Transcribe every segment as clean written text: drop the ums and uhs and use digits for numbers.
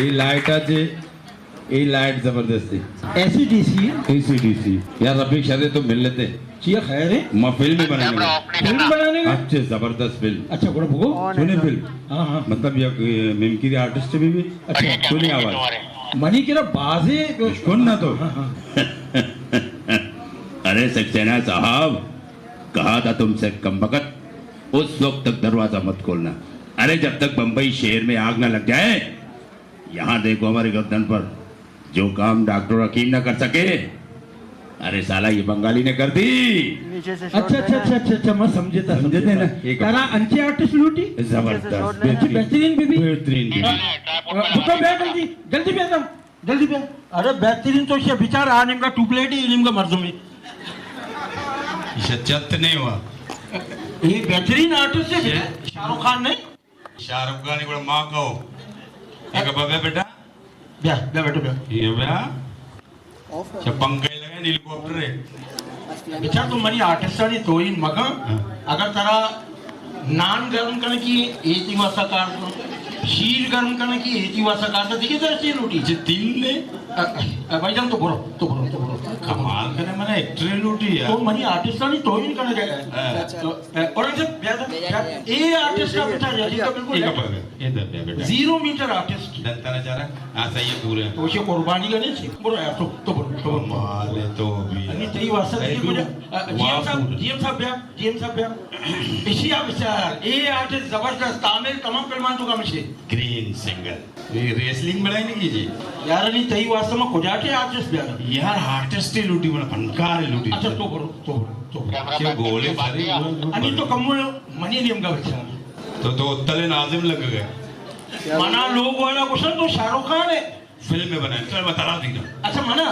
ही लाईटाची ही light जबरदस्ती AC DC AC DC यार रफीक शादे तो मिल लेते चिया खैर है मैं फिल्म बनाने फिल्म बनाने का अच्छे जबरदस्त फिल्म अच्छा बड़ा भगो सुने फिल्म हाँ हाँ मतलब ये मिमकी आर्टिस्ट भी अच्छा सुनी आवाज मनी के ना बाजे कौन ना तो हाँ हाँ अरे सक्सेना साहब कहा था तुमसे कमबख्त उस वक्त तक दरवाजा मत खोलना अरे जब तक बंबई शहर में आग ना लग जाए यहाँ देखो हमारे गर्दन पर जो काम डॉक्टर हकीम न कर सके अरे साला ये बंगाली ने कर दी अच्छा अच्छा अच्छा अच्छा अच्छा मैं समझे था ना एक तारा अंचे आर्टिस्ट लूटी जबरदस्त बेहतरीन बीबी बेहतरीन तो बे जल्दी जल्दी बे जल्दी बे अरे बेहतरीन तो ये बिचार आ निम का टू प्लेट ही निम का मर्दों में चत नहीं हुआ ये बेहतरीन आर्टिस्ट है शाहरुख खान नहीं शाहरुख खान को माँ कहो एक बबे बेटा ब्या ब्या बेटो ब्या ये बेटा अच्छा पंखे लगे हेलीकॉप्टर है बेचार तो मनी आर्टिस्ट वाली तो इन मगा अगर तारा नान गर्म करने की एती वासा कार तो शीर गर्म करने की एती वासा कार तो देखिए जरा चीज लूटी जे तीन ने भाईजान तो बोलो तो बोलो तो बोलो कमाल करे मैंने एक्टर लूटी तो यार मनी आर्टिस्ट वाली तो इन करने गया और जब ये आर्टिस्ट का बेटा जल्दी तो बिल्कुल एक बबे ये दबे बेटा 0 मीटर आर्टिस्ट दंता ना जा रहा हाँ सही है पूरे तो ये कुर्बानी का नहीं बोलो यार तो बोलो कमाल है तो भी आणि तेही वाचत अरे की म्हणजे वाह, जीएम साहेब इशी या विचार ए आर्टिस्ट जबरदस्त तामिल तमाम फिल्मान तो कामशे ग्रीन सिंगल ये रेसलिंग बनाई नहीं कीजिए यार आणि तेही वाचत मग कोजाटे आर्टिस्ट ब्या यार आर्टिस्ट ही लूटी बना फनकार है लूटी अच्छा तो बोलो क्या गोले सारे आणि तो कमूळ मनी नेमका विचार तो तले नाजिम लग गए मना लोग वाला क्वेश्चन तो शाहरुख खान है फिल्म में बनाए चल बता रहा थी अच्छा मना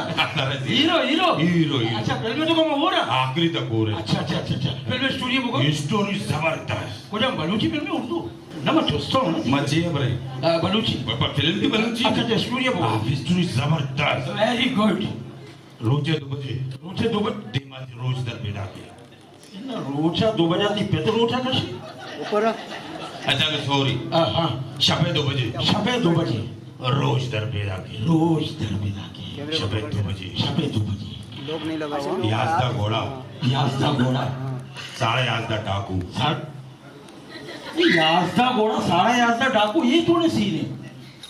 हीरो हीरो हीरो अच्छा फिल्म में तो कम हो रहा आखिरी तक हो रहे अच्छा अच्छा अच्छा अच्छा फिल्म स्टूडियो बुको स्टोरी जबरदस्त कोजा बलूची फिल्म में उर्दू ना मैं दोस्तों ना मजे है भाई बलूची पर फिल्म भी बलूची अच्छा अच्छा स्टूडियो बुको स्टोरी जबरदस्त वेरी गुड रोजे 2 बजे रोचे 2 बजे दिमाग रोज दर बेटा के रोचा 2 बजे पे तो रोचा कशी ऊपर अच्छा सॉरी हाँ शबे 2 बजे शबे 2 बजे रोज दर बेटा के रोज दरमिला के शबे 2 बजे शबे 2 बजे लोग नहीं लगा हुआ याजदा घोड़ा याजदा घोड़ा साढ़े याजदा डाकू याजदा घोड़ा सारा याजदा डाकू ये थोड़े सीन है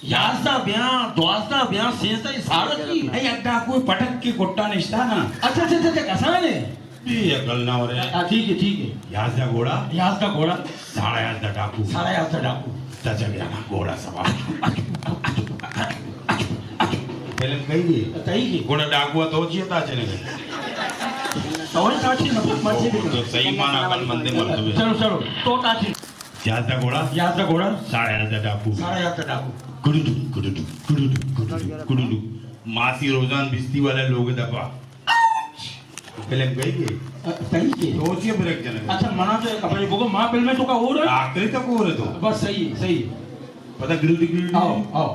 याजदा ब्याह द्वाजदा ब्याह सेजदा ये सारा की नहीं अड्डा कोई पटक के गुट्टा निष्ठा ना अच्छा अच्छा अच्छा कसान है ये अकल ना हो रहे ठीक है याजदा घोड़ा याजदा घोड़ा साढ़े याजदा डाकू सारा याजदा डाकू तजा गया ना घोड़ा सवार फिल्म कही तई की घोड़ा डाकुआ तो चाहिए था चले गए और ताची नफरत मचे भी तो सही माना अपन बंदे मर्द चलो चलो तो ताची याजदा घोड़ा याजदा घोड़ा साढ़े याजदा डाकू सारा याजदा डाकू गुडुडु गुडुडु गुडुडु गुडुडु गुडुडु मासी रोजान बिस्ती वाले लोग दबा फिल्म गई तई की सोचिए ब्रेक जने अच्छा मना तो अपने बोको मां फिल्म में तो का हो रहा आखिरी तक हो रहे तो बस सही सही पता गुडुडु आओ आओ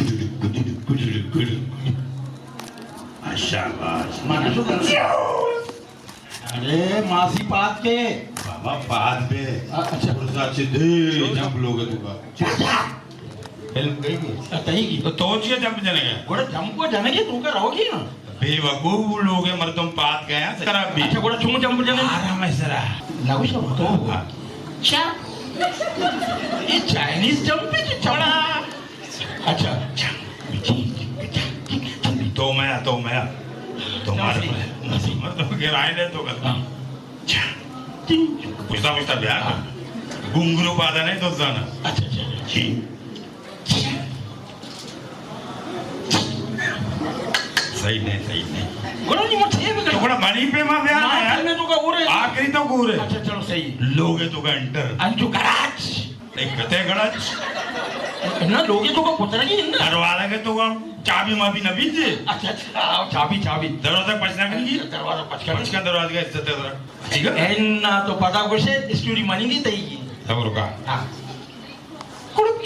गुडुडु गुडुडु गुडुडु गुडुडु शाबाश माना तो अरे मासी बात के बाबा बाद पे अच्छा पुरसा चिदे जंप लोगे तुका फिल्म गई तई की तो तोचिए जंप जने गए गोड़ा जंप को जाने के तू का रहोगी ना बेवकूफ लोग हैं मर्दों पात गए हैं सरा भी अच्छा गोड़ा चुम जंप जाने आराम है सरा लागू सब तो क्या ये चाइनीज जंप है कि चौड़ा अच्छा तो मैं मारे मर्दों के राय ले तो कर पुछता पुछता ब्याह घुंगरू पादा नहीं तो जाना अच्छा अच्छा सही नहीं गोड़ा नहीं मत ये भी तो बड़ा बड़ी पे मां ब्याह मां है यार में तो का हो रहा आखिरी तो घूरे अच्छा चलो सही लोग तो का एंटर अंजू कराच एक कते गड़च ना लोगे तो का पुत्र की ना दरवाजा के तो चाबी माबी न बीजे अच्छा अच्छा आओ चाबी चाबी दरवाजा पछना कर लिए दरवाजा पचका पछका दरवाजा का इज्जत है ठीक है एन्ना तो पता कुछ है स्टोरी मानी नहीं तई की सब रुका हां कुछ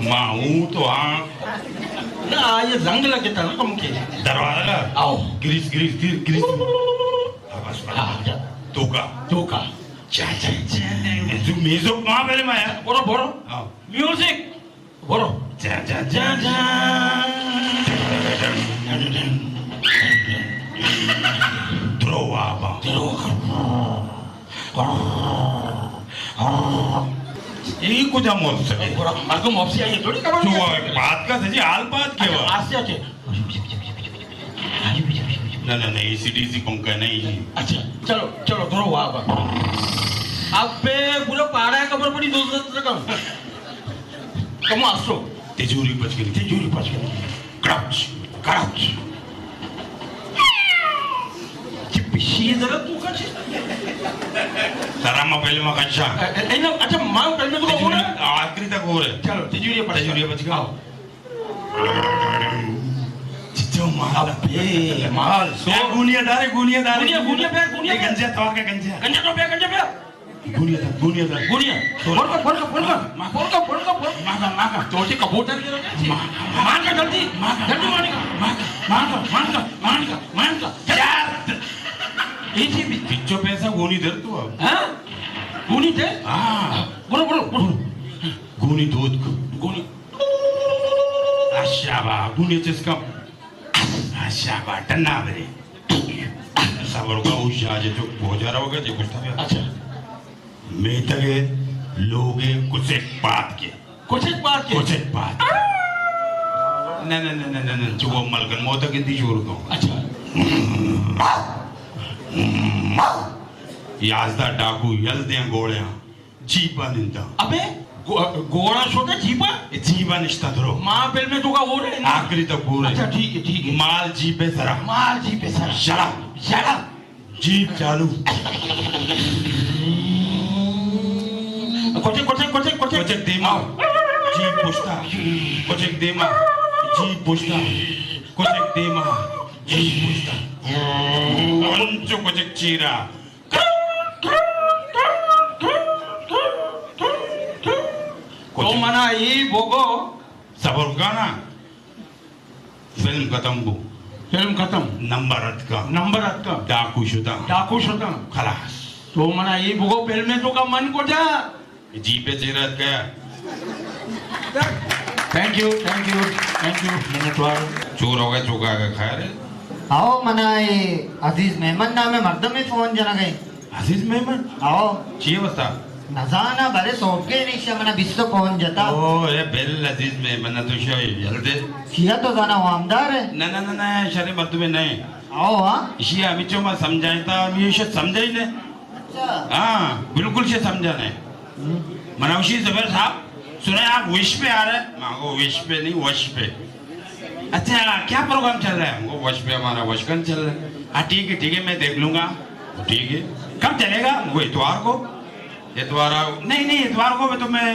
माऊ तो हाँ ना ये जंग लगे था ना तुम के दरवाजा का आओ ग्रीस ग्रीस ग्रीस ग्रीस बस हाँ धोखा धोखा तू मेजो कहाँ पहले माया बोलो बोलो हाँ म्यूजिक बोलो जा जा जा जा Trovava. यही कुछ हम हो सके मार्को मॉप्सी आई थोड़ी खबर जो बात का सजी हाल बात के वा आज से अच्छे नहीं एसीडीसी पंखा नहीं अच्छा चलो चलो धरो वहाँ पर अबे पूरा पारा है खबर पड़ी दोस्त कम कम आसो तिजोरी बच गई क्राउच क्राउच पिशी जरा तू का छे तारा मा पहले मा कच्चा ए ना अच्छा मां पहले तो हो रहा आखिरी तक हो रहे चलो तिजोरी बच गया चिच्चो माल अबे माल सो गुनिया दारे गुनिया गंजा तो के गंजा गंजा तो पे गुनिया गुनिया बोल का मागा तो जी कबूतर के मान का जल्दी मान का यार इसी भी चिच्चो पैसा गोनी दर तू अब हां गुनी थे हां बोलो गोनी दूध को गुनी आशाबा गुनी जिसका आशाबा टन्ना बरे सबर का उषा जे जो भोजा रहोगे जे कुछ था अच्छा मैं तगे लोगे कुछ एक बात के नहीं जो वो मलकन मोता के दी जोर दो अच्छा याजदा डाकू यलदे गोळ्या जीपा निंदा अबे गोड़ा छोटा जीपा जीपा निष्ठा धरो मां पेल में तुका हो रहे आखिरी तक पूरे अच्छा ठीक है माल जीपे सरा शरा जीप चालू कोचे देमा जीप पुछता कोचे देमा जीप पुछता कोचे देमा जीप पुछता अंचो कोचे चीरा तो मना ये बोगो सबर का ना फिल्म खत्म नंबर अटका डाकू शुदा खलास तो मना ये बोगो पेल में तुका मन को जा जीपे चीरत गया थैंक यू मैंने तो चोर हो गया चौका का खाया रे आओ मना ये अजीज मेहमान नामे मर्द में फोन जना गए अजीज मेहमान आओ चाहिए बता नजाना भरे सोके निशा मना बिस्तो फोन जता ओ ये बेल अजीज मेहमान तो शाय जल्दी किया तो जाना वो आमदार है ना शरीफ मर्द में नहीं आओ हाँ इसी अभी जो मैं समझाता मैं ये समझाई ने अच्छा हाँ बिल्कुल से समझा नहीं मनौशी जबर साहब सुने आप विश पे आ रहे हैं मांगो विश पे नहीं वश पे अच्छा क्या प्रोग्राम चल रहा है हमको वश पे हमारा वशकन चल रहा है हाँ ठीक है मैं देख लूंगा ठीक है कब चलेगा वो इतवार को नहीं इतवार को तो मैं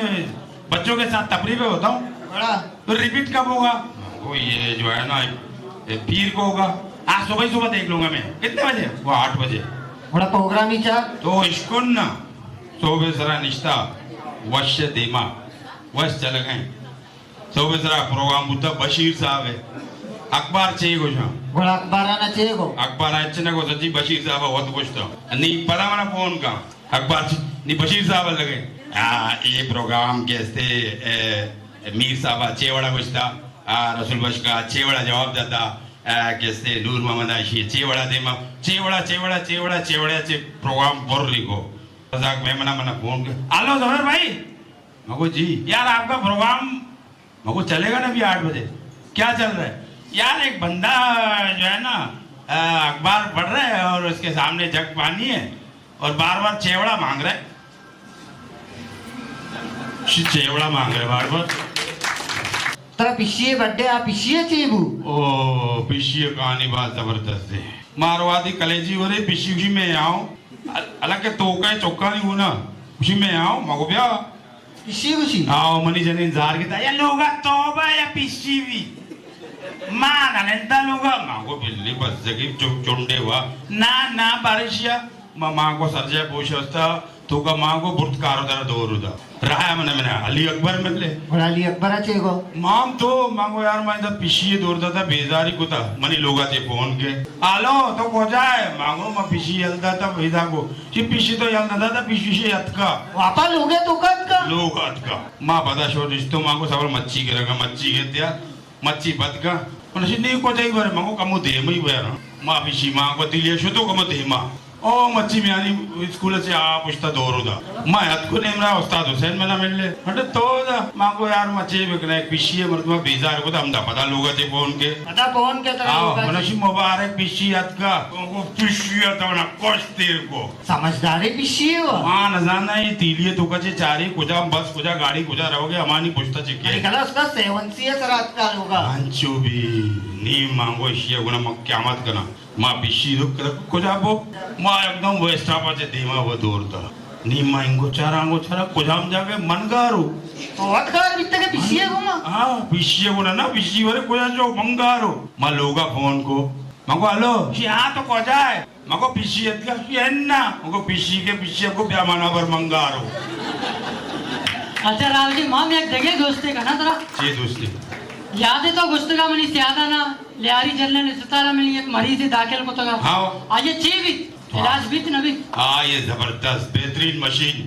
बच्चों के साथ तफरीह पे होता हूँ बड़ा तो रिपीट कब होगा वो ये जो है ना ये पीर को होगा आज सुबह देख लूंगा मैं कितने बजे वो 8 बजे बड़ा प्रोग्राम ही चा तो इसको ना सोबे जरा निश्ता वश देमा वश चल गए सोबे जरा प्रोग्राम बुद्धा बशीर साहब है अखबार चाहिए कुछ बड़ा अखबार आना चाहिए को अखबार अच्छे को सच्ची बशीर साहब बहुत कुछ तो नहीं पता मना फोन का अखबार नहीं बशीर साहब लगे ये प्रोग्राम कैसे मीर साहब चेवड़ा कुछ था रसूल बश का चेवड़ा जवाब देता कैसे नूर मोहम्मद आशी चेवड़ा देमा चेवड़ा प्रोग्राम बोल रही को मैं मना फोन कर हेलो जफर भाई मगो जी यार आपका प्रोग्राम मगो चलेगा ना अभी 8 बजे क्या चल रहा है यार एक बंदा जो है ना अखबार पढ़ रहा है और उसके सामने जग पानी है और बार चेवड़ा मांग रहा है चेवड़ा मांग रहे बार तेरा पिछिए बर्थडे आप पिछिए चीबू ओ पिछिए कहानी बात जबरदस्त है मारवादी कलेजी हो रही पिछी में आओ अलग के तोका चौका नहीं होना उसी में आओ मगो ब्या पिछी आओ मनी जने इंतजार किया या लोगा तौबा या पिछी भी मां ननेंदा लोगा मागो बिल्ली बस जगी चुंडे हुआ ना बारिश या मां को सरजा पूछता तुका मागो बुर्त कारोदार दोरुदा राहा म्हणे अली अकबर म्हणले घोडाली अकबराचे गो माम तो मागो यार माझा पिशी दोरदा था बेजारी कुता मनी लोगाचे फोन के आलो तो को जाय मागो म पिशी यलदा था बेजा को ची पिशी तो यलदा था पिशी से यतका वापा लोगे तो कद का लोग अतका मा पता शो रिश्तो मागो सवाल मच्छी के रगा मच्छी घेत्या मच्छी बदका पण अशी नाही को जाई बरे मागो कमो दे मई बरे मा पिशी मागो दिले शो तो कमो दे मा ओ मच्छी मी आणि स्कूलचे आ पुष्ता दोरुदा मा यातको नेमरा उस्ताद हुसैन मला म्हणले म्हणजे तो मागो यार मच्छी बिकना एक पिशी है मर्दमा बेजार को हमदा पता लोगाचे फोन के आता फोन के तरह आओ लोगाचे. मनशी मुबारक पिशी यातका को पिशी आता ना कोस्तेर को समझदारी पिशी है वो हाँ न जाना है तीलिए तुकाचे चारी कुजा बस कुजा गाड़ी कुजा रहोगे हमारी पुष्ता चिके निकला उसका सेवंसी है सर आज का लोगा अंचो भी नी मांगो शिया गुना मग क्यामत कना मा पिशी दुख कुजा बो मा एकदम वेस्टापाचे धीमा वो दूरता नी मांगो चारा कुजाम जाके मनगारू तो अतकार बित्ते के पिशी है गुमा हाँ पिशी गुना ना पिशी वरे कुजा जो मंगारू मा लोगा फोन को मगो हलो शिया तो कुजा है मगो पिशी यतका शियन्ना मगो पिशी के पिशी को ब्यामाना वर मंगारू अच्छा रावजी माम एक जगह दोस्ते का ना जरा ये दोस्ती याद है तो गोष्ट का मनी याद ना लियारी जनरल अस्पताल में एक मरीज है दाखिल को तो हाँ आज ये चीवित इलाज बीत नबी हाँ ये जबरदस्त बेहतरीन मशीन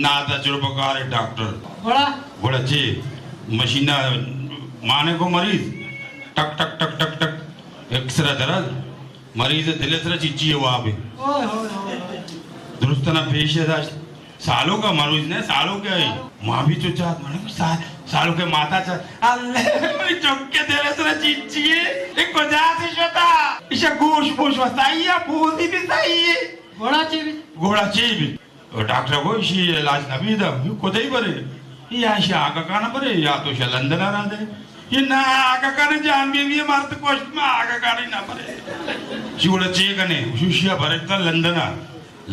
ना तजुर्बेकार है डॉक्टर बड़ा बड़ा अच्छी मशीन माने को मरीज टक टक टक टक टक एक्सरा दर्द मरीज दिलसरा चीची है वहाँ पे ओए होए होए दुरुस्त ना पेश है सालों का मरीज ने सालों के है माँ भी तो चाहत माने सालों के माता चाह अल्लाह चौके दिलसरा चीची है एक को जाती शोता इसे गोश गोश वस्ताई है पूरी भी सही है बड़ा चीवित घोड़ा चीवी डॉक्टर को इशी इलाज नबी दा यू कोदई बरे या इशी आगा काना बरे या तो इशी लंदन आ दे ये ना आगा काने जान भी मारत कोस्ट में आगा काने ना बरे शिवला चे कने शिष्या बरे ता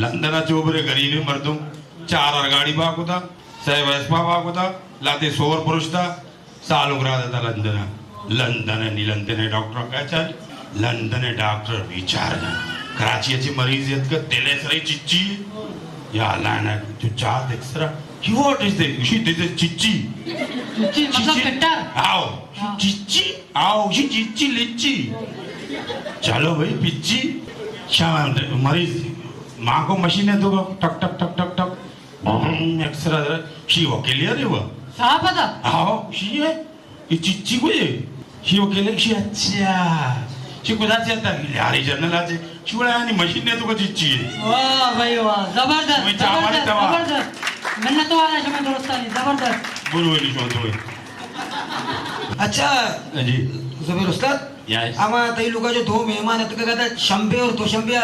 लंदना चोबरे गरीने मर्दम 4 गाड़ी बाकुता सह वेस्पा बाकुता लाते सोर पुरुषता साल उगरा देता लंदन नीलंदन डॉक्टर काय चाल लंदन डॉक्टर विचार कराची मरीज येत का तेलेसरी चिच्ची या लाना जो चार देख what is this? She did the chichi. Chichi मतलब कट्टर आओ चिच्ची आओ she चिच्ची लिच्ची चलो भाई पिच्ची शाम मरीज माँ को मशीन है तो टक टक टक टक टक एक्सरा शी वकील है वो साहब पता आओ शी है ये चिच्ची को ये शी वकील शी अच्छा शी कुदाची आता यारी जर्नल आजे शी बोला यानी मशीन है तो चिच्ची है वाह भाई वाह जबरदस्त तुम्ही चावल जबरदस्त तवा. जबरदस्त मेहनत वाला शमे दोस्तानी जबरदस्त बोलो ये शोधो अच्छा जी जबीर उस्ताद Yes. आम्हा तई लोकांचे 2 मेहमान आहेत का आता शंभे और 2 शंभे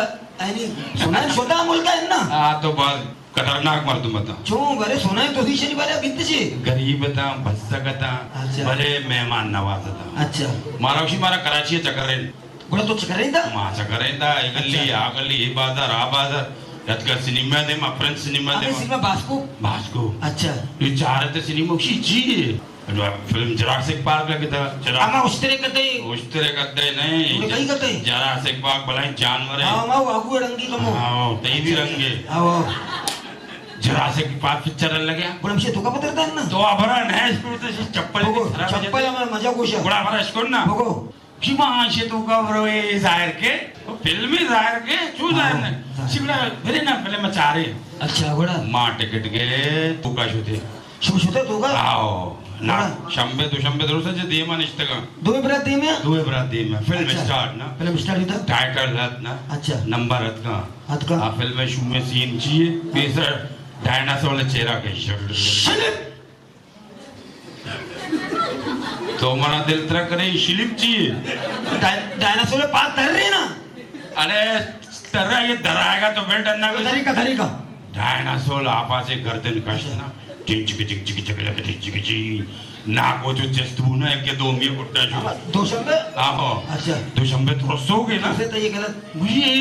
आणि सोनाय स्वतः बोलता है ना हाँ तो बहुत खतरनाक मर्द बता छो घरे सोनाय तो ही शनिवार भिंतशी गरीब था भस्सक था अच्छा. भले मेहमान नवाज था अच्छा मारावशी मारा कराची चक्कर बोला तो चकरायदा मा चक्कर ही गल्ली आ गल्ली ही बाजार आ बाजार यात का सिनेमा दे मा फ्रेंड सिनेमा दे आम्ही सिनेमा बास्को भास्को अच्छा ये चार ते सिनेमा शी जी फिल्म जरासिक पार्क लगे था आम्हा उस्त्रे कते उस तरह करते नहीं उन्हें कहीं करते? जरासिक पार्क भलाई जानवर है हां माऊ आगू रंगी कमो हाँ ते भी रंगे आओ जरासिक पार्क पिक्चर लगे पण आमचे धोका पत्रता ना तो आभरण है चप्पल बघो चप्पल आम्हाला मजा गोशा बड़ा आभरण इसको ना बघो शिमा शे तो का बरो ये जाहिर के फिल्म जाहिर के चू जाहिर हाँ. ने शिमला फिर ना फिल्म चारे अच्छा घोडा मां टिकट के तू का शोते शो शोते तो का आओ ना हाँ. शंबे तो शंबे दरोसा जे देमा निष्ठ का दोन बरात दे में दुए बरात दे में फिल्म अच्छा. स्टार्ट ना फिल्म स्टार्ट होता टाइटल हत ना अच्छा नंबर हत का हात का आ फिल्म शू में सीन चाहिए तीसरा डायनासोर ले चेहरा के तो मना दिल तरह करे शिलिप चाहिए डायनासोर पास तर रहे ना अरे तरह ये डराएगा तो फिर डरना धरी का डायनासोर आपाचे गर्दन कशना चिक चिक चिक चिक चिक लगे चिक चिक चिक नाको जो जस्तू ना एक दो मी कुट्टा जो 2 शंभे आहो अच्छा तो शंबे तो सोगे ना से तो ये गलत मुझे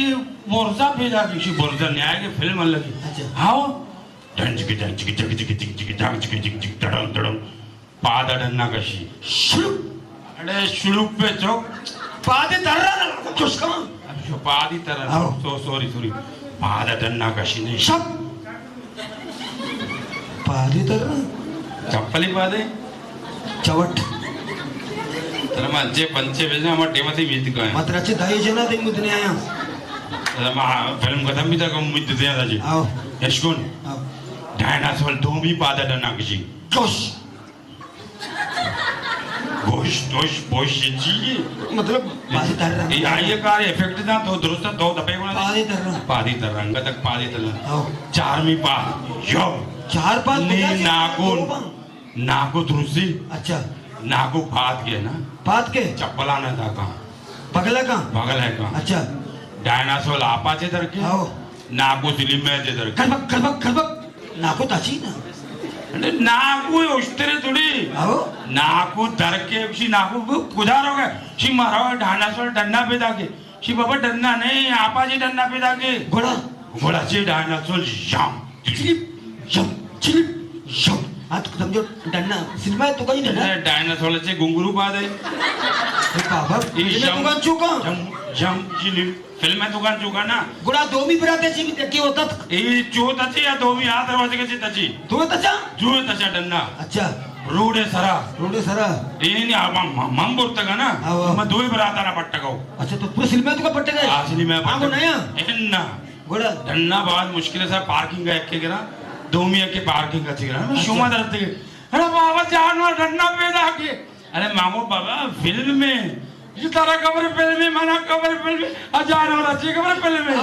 मोरजा भेजा किसी मोरजा न्याय के फिल्म लगी अच्छा. हाँ डन चिक चिक चिक चिक चिक चिक चिक चिक चिक चिक चिक तड़म तड़म पादा डन्ना कशी शुरुप अरे शुरू पे चौक पादे तररा ना चुस्का पादी तरह आओ. सो सॉरी सॉरी पादा डन्ना कशी नहीं शब पादे तर चप्पली पादे चवट तर माझे पंचे भेजने हमारे टेमाती मीत का है मात्राचे 10 जण ते मुदने आया फिल्म खत्म भी तक उम्मीद देते हैं दाजी आओ यशकुन आओ डायनासोर दो भी पादा डना किसी जोश गोश जी मतलब पादे तर ये कार इफेक्ट ना तो दुरुस्त दो दफे को पादे तर पादी तर रंग तक पादी तर आओ चार मी पा यो 4-5 नी नाको दुरुस्ती अच्छा नाको पाद के ना पाद के चप्पला ना था कहाँ बगला का बगल है कहाँ अच्छा डायनासोर आपा चे दर के आओ नाको दिल्ली में दे दर के खलबक नाको ताची ना नाको उस्तेरे थोड़ी आओ नाको दर के शी नाको कुदारोगे शी मारोगे डायनासोर डंडा पे दाके शी बाबा डंडा नहीं आपा जी डंडा पे दाके घोड़ा घोड़ा चे डायनासोर जाम चिलिप शम आज समझो डन्ना सिनेमा तो कहीं डन्ना डायनासोर चे घुंगरू बाद है बाबा ये ये दुकान चुका जम जम चिली फिल्म में दुकान चुका ना गुड़ा दो भी बराते ची भी की होतात ये जो तची या दो भी हाथ दरवाजे के तची तो तचा जो तचा डंडा अच्छा रोडे सरा रोडे सरा ये नहीं आप मम बोलता का ना हाँ। मैं दो ही बराता ना पट्टा को अच्छा तो पूरे सिनेमा तो का पट्टे गए असली में आगो नया इन्ना गुड़ा डन्ना बहुत मुश्किल से पार्किंग का एक के ना दो मिया के पार्किंग का चिकना मैं शुमा दरते के अरे बाबा जानवर डन्ना पैदा के अरे मामू बाबा फिल्म में ये तारा कबर फिल्म में मना कबर फिल्म में जानवर अच्छी कबर फिल्म में